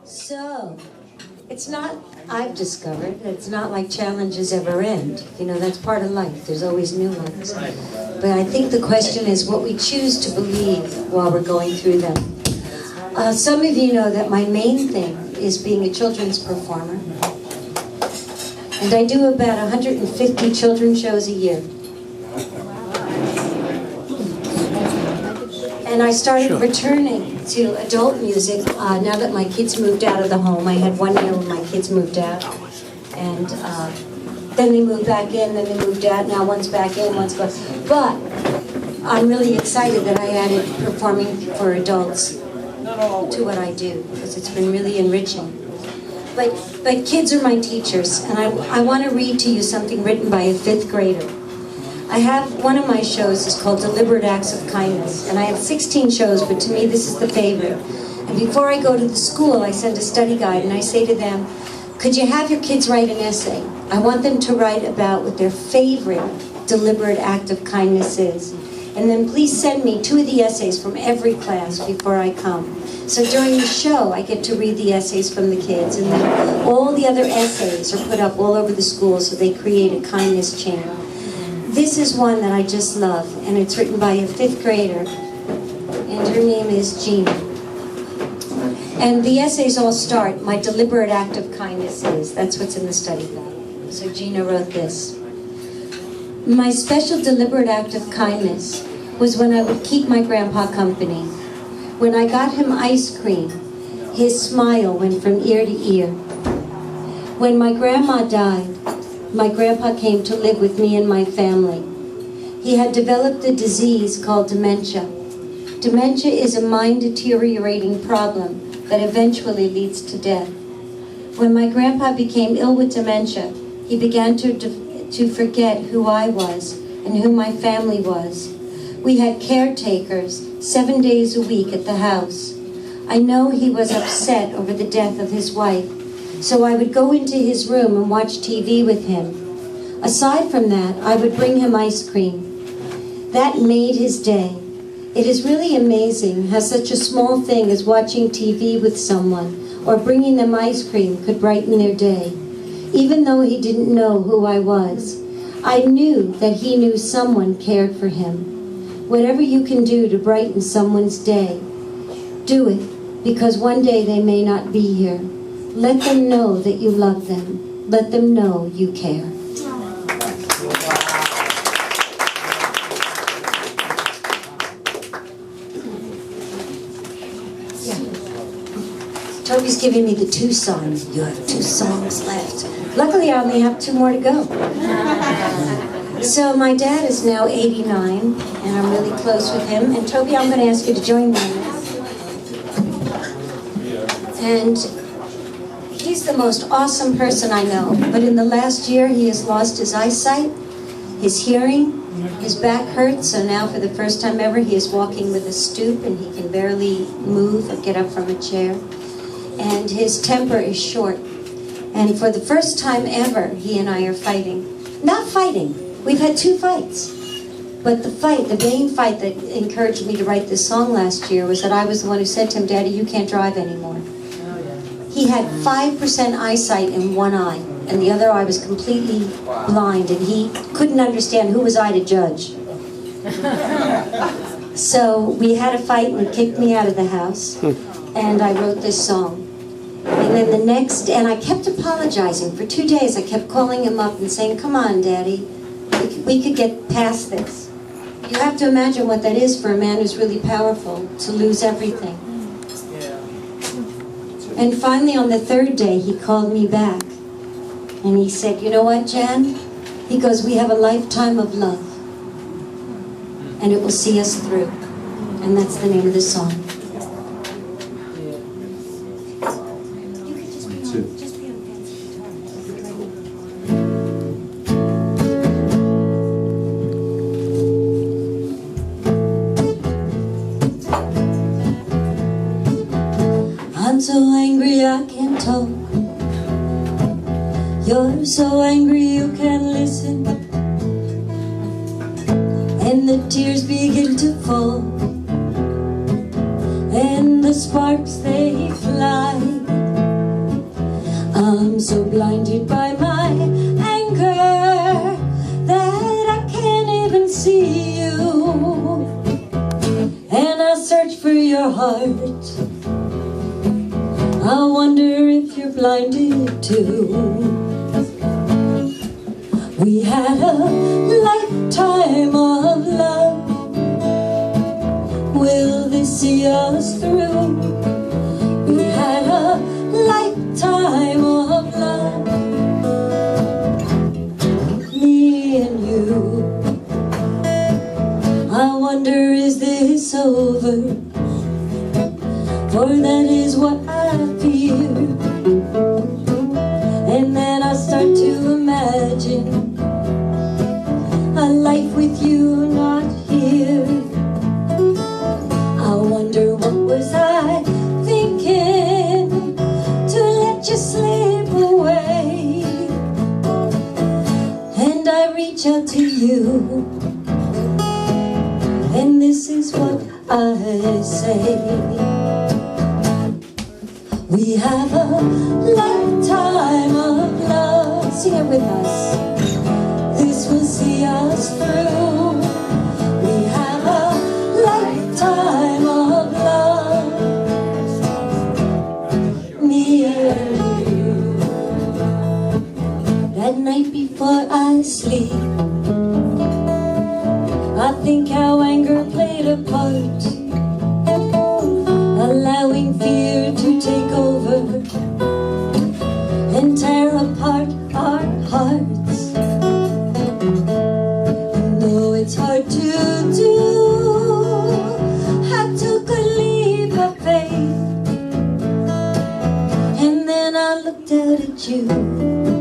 So, it's not, I've discovered, it's not like challenges ever end. You know, that's part of life. There's always new ones. But I think the question is what we choose to believe while we're going through them. Some of you know that my main thing is being a children's performer. And I do about 150 children's shows a year. And I started returning to adult music now that my kids moved out of the home. I had 1 year when my kids moved out. And then they moved back in, then they moved out. Now one's back in, one's gone. But I'm really excited that I added performing for adults to what I do, because it's been really enriching. But kids are my teachers, and I want to read to you something written by a 5th grader. I have, one of my shows is called Deliberate Acts of Kindness, and I have 16 shows, but to me this is the favorite. And before I go to the school, I send a study guide, and I say to them, could you have your kids write an essay? I want them to write about what their favorite deliberate act of kindness is. And then please send me 2 of the essays from every class before I come. So during the show, I get to read the essays from the kids, and then all the other essays are put up all over the school, so they create a kindness chain. This is one that I just love, and it's written by a 5th grader, and her name is Gina. And the essays all start, my deliberate act of kindness is. That's what's in the study guide. So Gina wrote this. My special deliberate act of kindness was when I would keep my grandpa company. When I got him ice cream, his smile went from ear to ear. When my grandma died, my grandpa came to live with me and my family. He had developed a disease called dementia. Dementia is a mind-deteriorating problem that eventually leads to death. When my grandpa became ill with dementia, he began to forget who I was and who my family was. We had caretakers 7 days a week at the house. I know he was upset over the death of his wife, so I would go into his room and watch TV with him. Aside from that, I would bring him ice cream. That made his day. It is really amazing how such a small thing as watching TV with someone or bringing them ice cream could brighten their day. Even though he didn't know who I was, I knew that he knew someone cared for him. Whatever you can do to brighten someone's day, do it, because one day they may not be here. Let them know that you love them. Let them know you care. Toby's giving me the 2 songs. You have 2 songs left. Luckily, I only have 2 more to go. So my dad is now 89, and I'm really close with him. And Toby, I'm going to ask you to join me in this. And he's the most awesome person I know. But in the last year, he has lost his eyesight, his hearing, his back hurts. So now, for the first time ever, he is walking with a stoop, and he can barely move or get up from a chair. And his temper is short. And for the first time ever, he and I are fighting. Not fighting. We've had 2 fights. But the main fight that encouraged me to write this song last year was that I was the one who said to him, Daddy, you can't drive anymore. He had 5% eyesight in one eye, and the other eye was completely blind, and he couldn't understand who was I to judge. So we had a fight, and he kicked me out of the house, and I wrote this song. And then and I kept apologizing. For 2 days, I kept calling him up and saying, come on, Daddy, we could get past this. You have to imagine what that is for a man who's really powerful, to lose everything. And finally, on the 3rd day, he called me back. And he said, you know what, Jan? He goes, we have a lifetime of love. And it will see us through. And that's the name of the song. I'm so angry I can't talk. You're so angry you can't listen. And the tears begin to fall, and the sparks they fly. so blinded by my anger that I can't even see you. And I search for your heart. I wonder if you're blinded too. We had a lifetime of love. Will this see us through? We had a lifetime of love, me and you. I wonder, is this over? For that is what I fear. And then I start to imagine a life with you not here. I wonder, what was I thinking to let you slip away? And I reach out to you, and this is what I say. We have a lifetime of love. Sing it with us. This will see us through. We have a lifetime of love, me and you. That night before I sleep, I think how anger played a part, allowing fear to take over and tear apart our hearts. Though it's hard to do, I took a leap of faith, and then I looked out at you.